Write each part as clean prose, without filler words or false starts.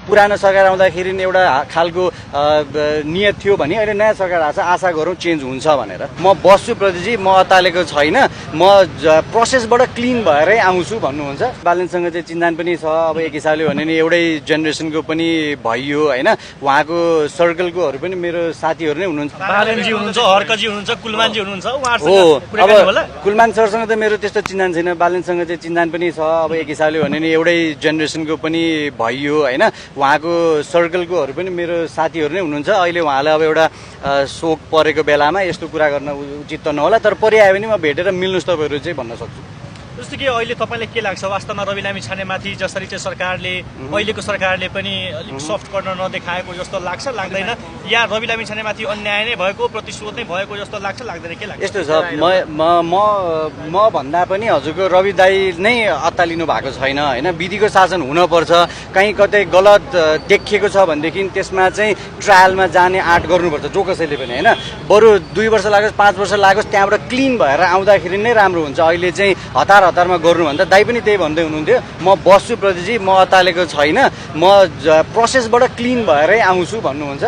पुरानो सरकार आउँदाखेरि एउटा खालको नियत थियो भने अहिले नयाँ सरकार आएको छ, आशा गरौँ चेन्ज हुन्छ भनेर। म बस्छु प्रतिजी, म अतालेको छैन, म प्रोसेसबाट क्लिन भएरै आउँछु भन्नुहुन्छ। बालनसँग चाहिँ चिन्जान पनि छ, अब एक हिसाबले भने नि एउटै जेनेरेसनको पनि भइयो होइन, उहाँको सर्कलकोहरू पनि मेरो साथीहरू नै हुनुहुन्छ। बालनजी हुनुहुन्छ, हर्कजी हुनुहुन्छ, कुलमानजी हुनुहुन्छ, हो। अब कुलमान सरसँग त मेरो त्यस्तो चिन्जान छैन, बालनसँग चाहिँ चिन्जान पनि छ, अब एक हिसाबले भने नि एउटै जेनेरेसनको पनि भइयो होइन, उहाँको सर्कलकोहरू पनि मेरो साथीहरू नै हुनुहुन्छ। अहिले उहाँलाई अब एउटा शोक परेको बेलामा यस्तो कुरा गर्न उचित त नहोला, तर परिआयो भने म भेटेर मिल्नुहोस् तपाईँहरू चाहिँ भन्न सक्छु। जस्तो कि अहिले तपाईँलाई के लाग्छ वास्तवमा रवि लामिछानेमाथि जसरी चाहिँ सरकारले अहिलेको सरकारले पनि अलिक सफ्ट कर्नर नदेखाएको जस्तो लाग्छ लाग्दैन, या रवि लामिछानेमाथि अन्याय नै भएको प्रतिशोध नै भएको जस्तो लाग्छ लाग्दैन, के लाग्छ? यस्तो छ, म भन्दा पनि हजुरको रवि दाई नै अत्तालिनु भएको छैन होइन। विधिको शासन हुनपर्छ, कहीँ कतै गलत देखिएको छ भनेदेखि त्यसमा चाहिँ ट्रायलमा जाने आँट गर्नुपर्छ जो कसैले पनि होइन। बरु 2 वर्ष लागोस् 5 वर्ष लागोस्, त्यहाँबाट क्लिन भएर आउँदाखेरि नै राम्रो हुन्छ। अहिले चाहिँ हतारमा गर्नुभन्दा दाइ पनि त्यही भन्दै हुनुहुन्थ्यो, म बस्छु प्रतिजी, म अतालेको छैन, म प्रोसेसबाट क्लिन भएरै आउँछु भन्नुहुन्छ।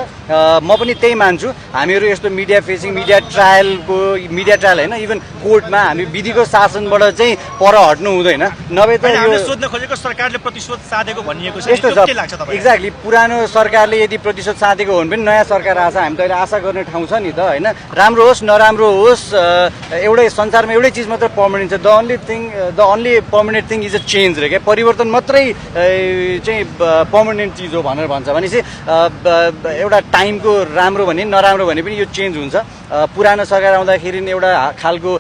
म पनि त्यही मान्छु। हामीहरू यस्तो मिडिया फेसिङ मिडिया ट्रायल होइन, इभन कोर्टमा हामी विधिको शासनबाट चाहिँ पर हट्नु हुँदैन। नभए त यो सोध्न खोजेको सरकारले प्रतिशोध साधेको भनिएको छ, यस्तो छ। के लाग्छ तपाईलाई? एक्ज्याक्टली, पुरानो सरकारले यदि प्रतिशोध साधेको हो भने पनि नयाँ सरकार आछ, हामी त अहिले आशा गर्ने ठाउँ छ नि त होइन। राम्रो होस् नराम्रो होस्, एउटै संसारमा एउटै चिज मात्र पर्मानेन्ट छ। The only permanent thing is a change रे क्या, परिवर्तन मात्रै चाहिँ पर्मानेन्ट चिज हो भनेर भन्छ। भनेपछि एउटा टाइमको राम्रो भने नराम्रो भने पनि यो चेन्ज हुन्छ। पुरानो सरकार आउँदाखेरि एउटा खालको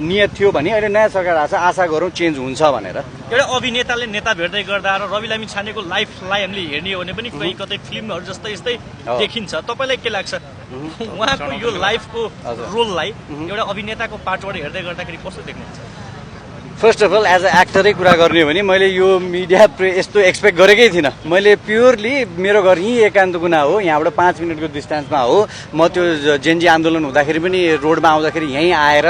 नियत थियो भने अहिले नयाँ सरकार आएको छ, आशा गरौँ चेन्ज हुन्छ भनेर। एउटा अभिनेताले नेता भेट्दै गर्दा र रवि लामिछानेको लाइफलाई हामीले हेर्ने हो भने पनि कहीँ कतै फिल्महरू जस्तै यस्तै देखिन्छ। तपाईँलाई के लाग्छ उहाँको यो लाइफको रोललाई एउटा अभिनेताको पार्टबाट हेर्दै गर्दाखेरि कस्तो देख्नुहुन्छ? First of all as a एक्टरै कुरा गर्ने हो भने मैले यो मिडिया यस्तो एक्सपेक्ट गरेकै थिइनँ। मैले प्योरली मेरो घर यहीँ एकान्तकुना हो, यहाँबाट 5 मिनटको डिस्टेन्समा हो। म त्यो जेनजी आन्दोलन हुँदाखेरि पनि रोडमा आउँदाखेरि यहीँ आएर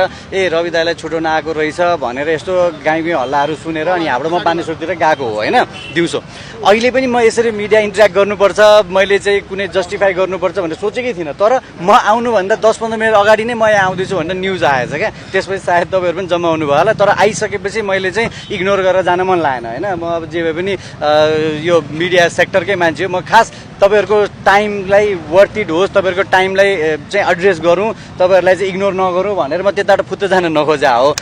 रवि दाईलाई छुटाउन आएको रहेछ भनेर यस्तो गाई हल्लाहरू सुनेर अनि यहाँबाट म बानेश्वरतिर गएको हो होइन दिउँसो। अहिले पनि म यसरी मिडिया इन्ट्र्याक्ट गर्नुपर्छ, मैले चाहिँ कुनै जस्टिफाई गर्नुपर्छ भनेर सोचेकै थिइनँ। तर म आउनुभन्दा 10-15 मिनट अगाडि नै म यहाँ आउँदैछु भनेर न्युज आएछ क्या। त्यसपछि सायद तपाईँहरू पनि जम्मा हुनुभयो होला, तर आइसकेपछि मैले चाहिँ इग्नोर गरेर जान मन लागेन होइन। म अब जे भए पनि यो मिडिया सेक्टरकै मान्छे हो। म खास तपाईँहरूको टाइमलाई वर्थ इट होस्, तपाईँहरूको टाइमलाई चाहिँ एड्रेस गरौँ, तपाईँहरूलाई चाहिँ इग्नोर नगरौँ भनेर म त्यताबाट फुत्त जान नखोजा हो।